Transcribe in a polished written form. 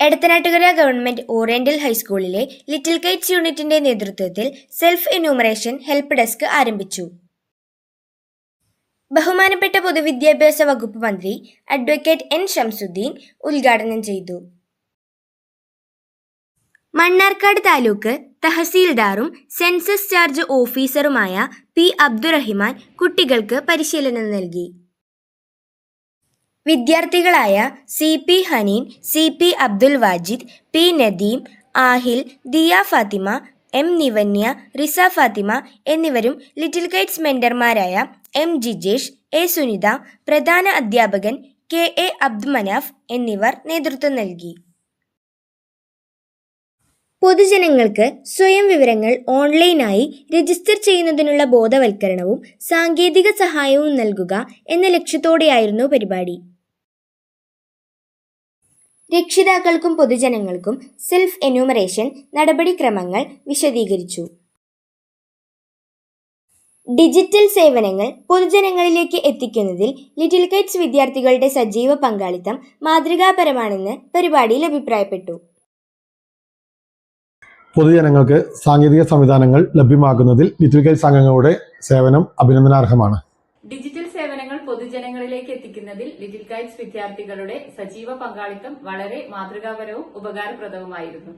Edathanattukara government oriental ഹൈസ്കൂളിലെ little Kites യൂണിറ്റിന്റെ നേതൃത്വത്തിൽ സെൽഫ് എന്യൂമറേഷൻ ഹെൽപ്പ് ഡെസ്ക് ആരംഭിച്ചു. ബഹുമാനപ്പെട്ട പൊതുവിദ്യാഭ്യാസ വകുപ്പ് മന്ത്രി അഡ്വക്കേറ്റ് എൻ ഷംസുദ്ദീൻ ഉദ്ഘാടനം ചെയ്തു. മണ്ണാർക്കാട് താലൂക്ക് തഹസീൽദാറും സെൻസസ് ചാർജ് ഓഫീസറുമായ പി അബ്ദുറഹിമാൻ കുട്ടികൾക്ക് പരിശീലനം നൽകി. വിദ്യാർത്ഥികളായ C P Haneen, C P Abdul Wajid, P Nadeem, Aahil, Diya Fathima, M Nivanya, Riza Fathima എന്നിവരും ലിറ്റിൽ കൈറ്റ്സ് മെന്റർമാരായ എം ജിജേഷ്, എ സുനിത, പ്രധാന അധ്യാപകൻ കെ എ അബ്ദുമനാഫ് എന്നിവർ നേതൃത്വം നൽകി. പൊതുജനങ്ങൾക്ക് സ്വയം വിവരങ്ങൾ ഓൺലൈനായി രജിസ്റ്റർ ചെയ്യുന്നതിനുള്ള ബോധവൽക്കരണവും സാങ്കേതിക സഹായവും നൽകുക എന്ന ലക്ഷ്യത്തോടെയായിരുന്നു പരിപാടി. രക്ഷിതാക്കൾക്കും പൊതുജനങ്ങൾക്കും സെൽഫ് എന്യൂമറേഷൻ നടപടിക്രമങ്ങൾ വിശദീകരിച്ചു. ഡിജിറ്റൽ സേവനങ്ങൾ പൊതുജനങ്ങളിലേക്ക് എത്തിക്കുന്നതിൽ ലിറ്റിൽ കൈറ്റ്സ് വിദ്യാർത്ഥികളുടെ സജീവ പങ്കാളിത്തം മാതൃകാപരമാണെന്ന് പരിപാടിയിൽ അഭിപ്രായപ്പെട്ടു. പൊതുജനങ്ങൾക്ക് സാങ്കേതിക സംവിധാനങ്ങൾ ലഭ്യമാക്കുന്നതിൽ ലിറ്റിൽ കൈറ്റ്സ് അംഗങ്ങളുടെ സേവനം അഭിനന്ദനാർഹമാണ്. ഡിജിറ്റൽ സേവനങ്ങൾ പൊതുജനങ്ങളിലേക്ക് എത്തിക്കുന്നതിൽ ലിറ്റിൽ കൈറ്റ്സ് വിദ്യാർത്ഥികളുടെ സജീവ പങ്കാളിത്തം വളരെ മാതൃകാപരവും ഉപകാരപ്രദവുമായിരുന്നു.